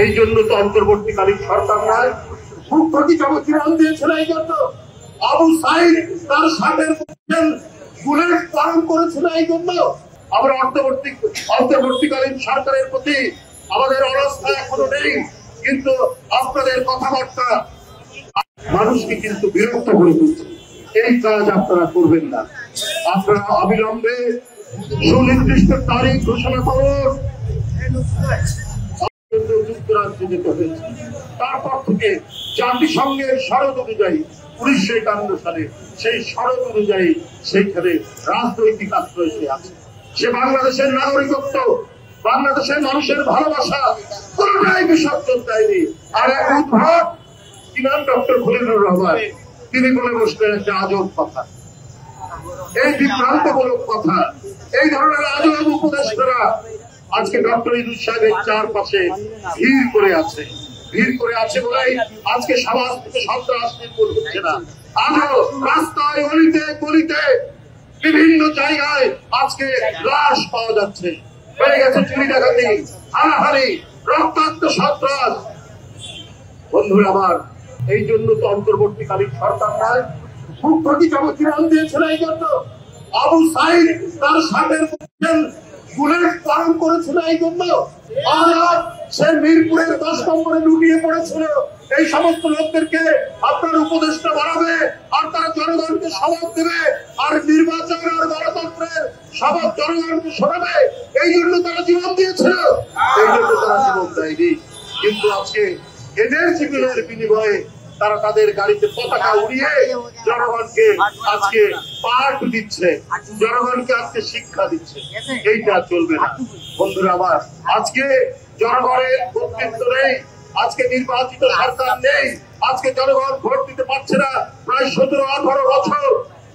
এই জন্য তো অন্তর্বর্তীকালীন সরকার নয়, মুখ্যমন্ত্রী জবাব দিয়েছিল। এই জন্য আবু সাইদ তার ষাটের বুলেট পালন করেছিল। এই জন্য আমরা অন্তর্বর্তীকালীন সরকারের প্রতি আমাদের অবস্থা এখনো নেই, কিন্তু আপনাদের কথাবার্তা মানুষকে কিন্তু বিরক্ত করে তুলছে। এই কাজ আপনারা করবেন না। আপনারা অবিলম্বে সুনির্দিষ্ট তারিখ ঘোষণা করুন। যুক্তরাজ্যে যেতে হয়েছে, তারপর থেকে জাতিসংঘের শরৎ অনুযায়ী 1951 সালে সেই শরৎ অনুযায়ী সেইখানে রাজনৈতিক আশ্রয় সে আছে। সে বাংলাদেশের নাগরিকত্ব, বাংলাদেশের মানুষের ভালোবাসা কোনটাই বিসর্জন দেয়নি। আর এক উদ্ভট কি নাম, ডক্টর খলিলুর রহমান, তিনি বলে বসলেন একটা আজব কথা, এই বিভ্রান্তমূলক কথা। এই ধরনের আজব উপদেষ্টারা আজকে ডক্টর ইউনূস সাহেবের চারপাশে ভিড় করে আছে বলেই আজকে সমাজ থেকে সন্ত্রাস নির্মূল হচ্ছে না। আজও রাস্তায় অলিতে গলিতে বিভিন্ন জায়গায় আজকে লাশ পাওয়া যাচ্ছে, বেড়ে গেছে চুরি ডাকাতি, হানাহানি, রক্তাক্ত সন্ত্রাস। বন্ধুরা আমার, এই জন্য তো অন্তর্বর্তীকালীন সরকার নয়, মুখ্যমন্ত্রী জবাব দিয়েছিল। এই জন্য আবু সাইদ তার ষাটের বুলেট পালন করেছিল। এই জন্য সে মিরপুরের 10 নম্বরে লুটিয়ে পড়েছিল। এই সমস্ত লোকদেরকে আপনার উপদেষ্টা বাড়াবে, আর তারা জনগণকে শপথ দেবে, আর নির্বাচন আর গণতন্ত্রের শপথ জনগণকে শোনাবে। এই জন্য তারা জীবন দিয়েছিল, এই জন্য তারা জীবন দেয়নি। কিন্তু আজকে এদের জীবনের বিনিময়ে তারা তাদের গাড়িতে পতাকা উড়িয়ে জনগণকে আজকে পাঠ দিচ্ছে, জনগণকে আজকে শিক্ষা দিচ্ছে। এইটা চলবে না। বন্ধুরা আমার, আজকে জনগণের কর্তৃত্ব নেই, আজকে নির্বাচিত সরকার নেই, আজকে জনগণ ভোট দিতে পারছে না প্রায় 17-18 বছর।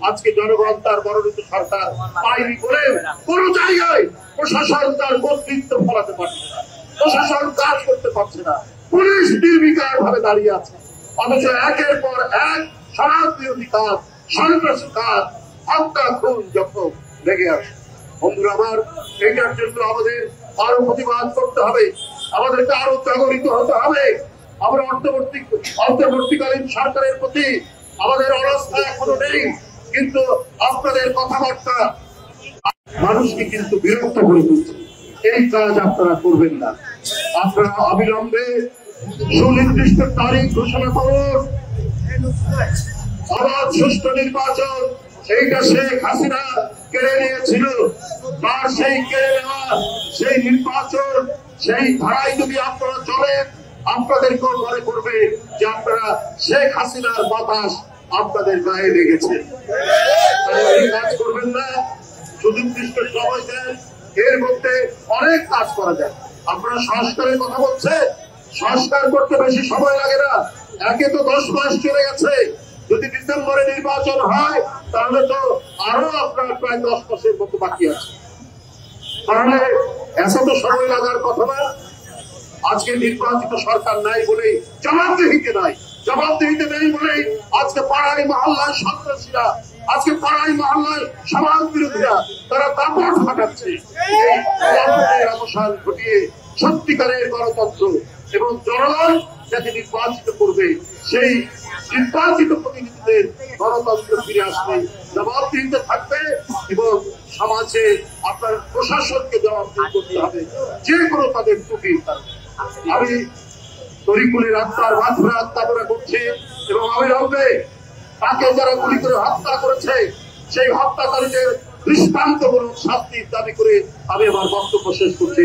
আজকে জনগণ তার মনোনীত সরকার পায়নি বলে কোন জায়গায় প্রশাসন তার কর্তৃত্ব ফলাতে পারছে না, প্রশাসন কাজ করতে পারছে না, পুলিশ নির্বিকার ভাবে দাঁড়িয়ে আছে। অথচ একের পর এক সমাজ বিরোধী কাজ, সন্ত্রাসী কাজ, হত্যা, খুন, জখম লেগে আছে। বন্ধুরা আমার, এটার জন্য আমাদের আরো প্রতিবাদ করতে হবে, আমাদেরকে আরো জাগরিত হতে হবে। আমরা অন্তর্বর্তীকালীন সরকারের প্রতি আমাদের অবস্থা এখনো নেই, কিন্তু আপনাদের কথাবার্তা মানুষকে কিন্তু বিরক্ত করে তুলছে। এই কাজ আপনারা করবেন না। আপনারা অবিলম্বে সুনির্দিষ্ট তারিখ ঘোষণা করুন। অবাধ সুষ্ঠু নির্বাচন, সেইটা শেখ হাসিনা কেড়ে নিয়েছিল, তার সেই কেড়ে নেওয়া সেই নির্বাচন, সেই ধারায় যদি আপনারা চলেন, আপনাদেরকেও মনে করবে যে আপনারা শেখ হাসিনার বাতাস আপনাদের গায়ে লেগেছে। এই কাজ করবেন না, সুনির্দিষ্ট সময় দেন, এর মধ্যে অনেক কাজ করা যায়। আপনারা সংস্কারের কথা বলছেন, সংস্কার করতে বেশি সময় লাগে না, একে তো 10 মাস চলে গেছে। যদি ডিসেম্বরে নির্বাচন হয় তাহলে তো আরো আপনার প্রায় 10 মাসের মতো বাকি আছে, তাহলে এত তো সময় লাগার কথা না। আজকে নির্বাচিত সরকার নাই বলেই জবাবদিহিতে নেই বলেই আজকে পাড়ায় মহল্লায় সন্ত্রাসীরা, আজকে পাড়ায় মহল্লায় সমাজ বিরোধীরা তারা দাপট ঘটাচ্ছে। এই অবসান ঘটিয়ে সত্যিকারের গণতন্ত্র এবং জনগণ যাকে নির্বাচিত করবে সেই নির্বাচিত প্রতিনিধিদের গণতন্ত্র ফিরে আসবে, জবাবদিহিতে থাকবে এবং সমাজে আপনার প্রশাসনকে জবাবদিহি করতে হবে যে কোনো তাদের ত্রুটির কারণে। আমি তরিকুলের আত্মার মাধ্যমে আত্মা করছি এবং অবিলম্বে তাকে যারা গুলি করে হত্যা করেছে সেই হত্যাকারীদের দৃষ্টান্তমূলক শাস্তির দাবি করে আমি আমার বক্তব্য শেষ করছি।